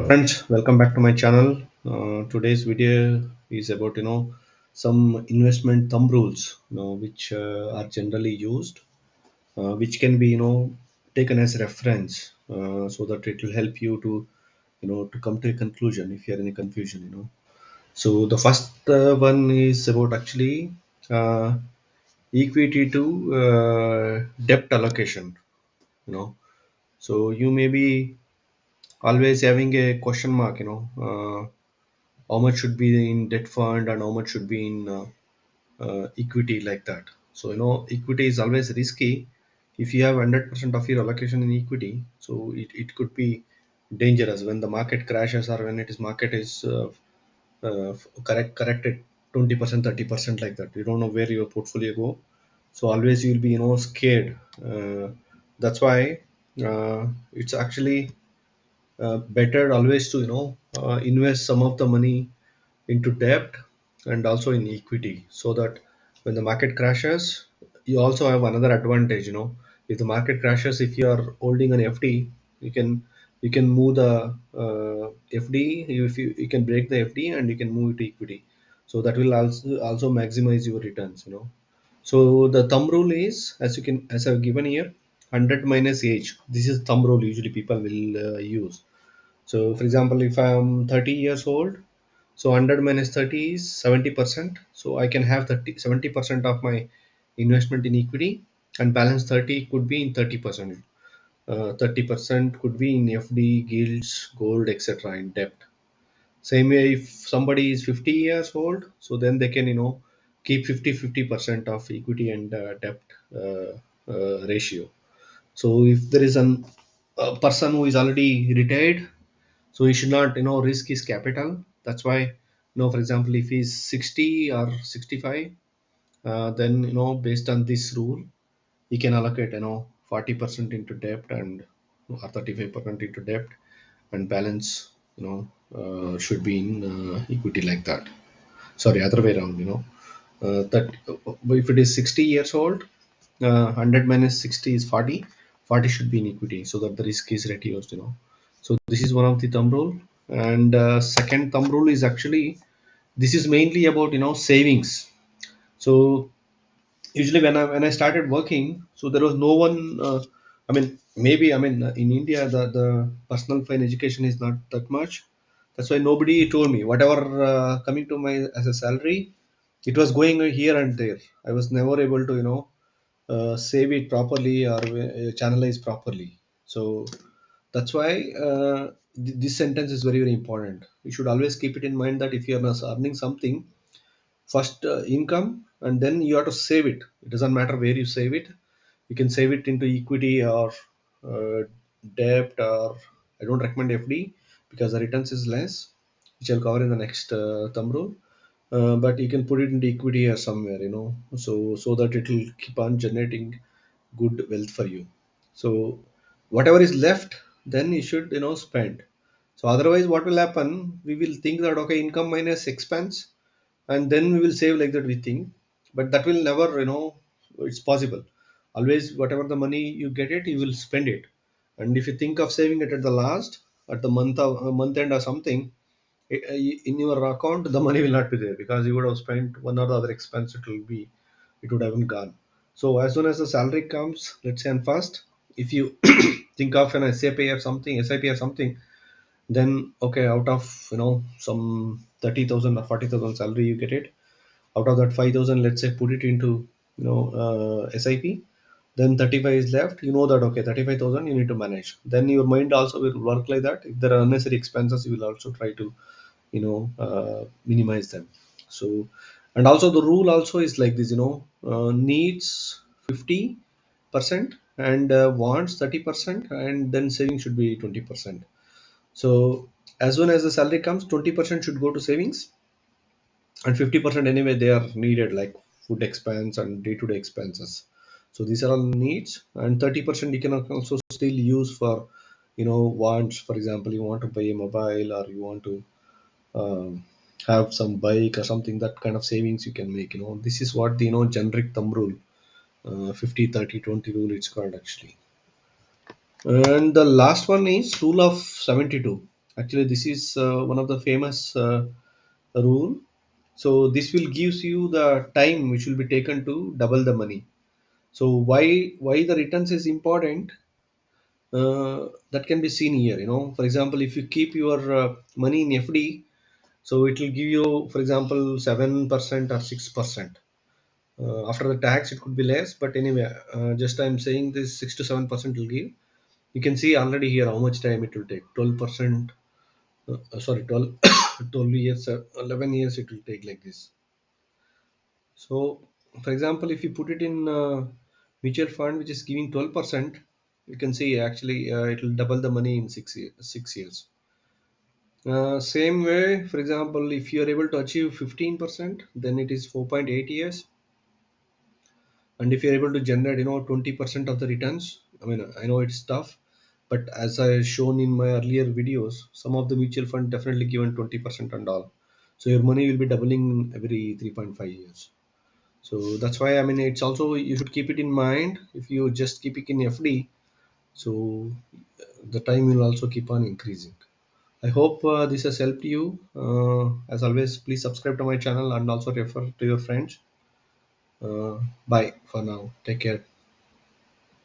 Friends, welcome back to my channel. Today's video is about some investment thumb rules which are generally used, which can be taken as reference so that it will help you to to come to a conclusion if you are in a confusion. So the first one is about actually uh, equity to debt allocation. You know, so you may be always having a question mark. How much should be in debt fund and how much should be in equity, like that. So equity is always risky. If you have 100% of your allocation in equity, so it could be dangerous when the market crashes, or when it is market is corrected 20%, 30%, like that. You don't know where your portfolio go, so always you'll be scared. That's why it's actually better always to invest some of the money into debt and also in equity, so that when the market crashes, you also have another advantage. If the market crashes, if you are holding an FD, you can move the FD. If you can break the FD and you can move it to equity, so that will also maximize your returns. So the thumb rule is, as I've given here, 100 minus age. This is thumb rule usually people will use. So for example, if I'm 30 years old, so 100 minus 30 is 70%. So I can have 70% of my investment in equity, and balance 30 could be in 30%. 30% could be in FD, guilds, gold, etc. in debt. Same way, if somebody is 50 years old, so then they can keep 50% of equity and debt ratio. So if there is a person who is already retired, so he should not risk his capital. That's why for example, if he's 60 or 65, then based on this rule, he can allocate 40% into debt, and or 35% into debt, and balance should be in equity, like that. Sorry, other way around. That if it is 60 years old, 100 minus 60 is 40. 40 should be in equity, so that the risk is reduced. So this is one of the thumb rule. And second thumb rule is actually, this is mainly about savings. So usually when I started working, so there was no one. I mean, maybe, in India, the personal finance education is not that much. That's why nobody told me whatever coming to my as a salary, it was going here and there. I was never able to save it properly, or channelize properly. So that's why this sentence is very, very important. You should always keep it in mind that if you are not earning something, first income, and then you have to save it. It doesn't matter where you save it. You can save it into equity or uh, debt, or I don't recommend FD because the returns is less, which I'll cover in the next thumb rule. But you can put it into equity or somewhere, so that it will keep on generating good wealth for you. So whatever is left, then you should spend. So otherwise, what will happen? We will think that, okay, income minus expense, and then we will save, like that we think. But that will never, it's possible. Always, whatever the money you get it, you will spend it. And if you think of saving it at the last, at the month end or something, in your account the money will not be there, because you would have spent one or the other expense. It would have been gone. So as soon as the salary comes, let's say on first, if you think of an SIP or something, then okay, out of some 30,000 or 40,000 salary you get it, out of that 5,000, let's say, put it into SIP, then 35 is left. You know that, okay, 35,000 you need to manage. Then your mind also will work like that. If there are unnecessary expenses, you will also try to minimize them. So, and also the rule also is like this, needs 50%, and wants 30%, and then saving should be 20%. So as soon as the salary comes, 20% should go to savings, and 50% anyway they are needed, like food expense and day-to-day expenses. So these are all needs, and 30% you can also still use for wants. For example, you want to buy a mobile, or you want to have some bike or something. That kind of savings you can make. This is what the generic thumb rule, 50 30 20 rule, it's called actually. And the last one is rule of 72. Actually, this is one of the famous rule. So this will gives you the time which will be taken to double the money. So why the returns is important? That can be seen here. For example, if you keep your money in FD, so it will give you, for example, 7% or 6%. After the tax, it could be less, but anyway, just I'm saying this 6 to 7% will give. You can see already here how much time it will take. 12%. Sorry, 12, 12 years, 11 years it will take like this. So, for example, if you put it in mutual fund which is giving 12%, you can see actually it will double the money in 6 years. Same way, for example, if you are able to achieve 15%, then it is 4.8 years. And if you're able to generate 20% of the returns, I mean, I know it's tough, but as I shown in my earlier videos, some of the mutual fund definitely given 20% and all, so your money will be doubling every 3.5 years. So that's why, I mean, it's also, you should keep it in mind. If you just keep it in FD, so the time will also keep on increasing. I hope this has helped you. As always, please subscribe to my channel and also refer to your friends. Bye for now. Take care.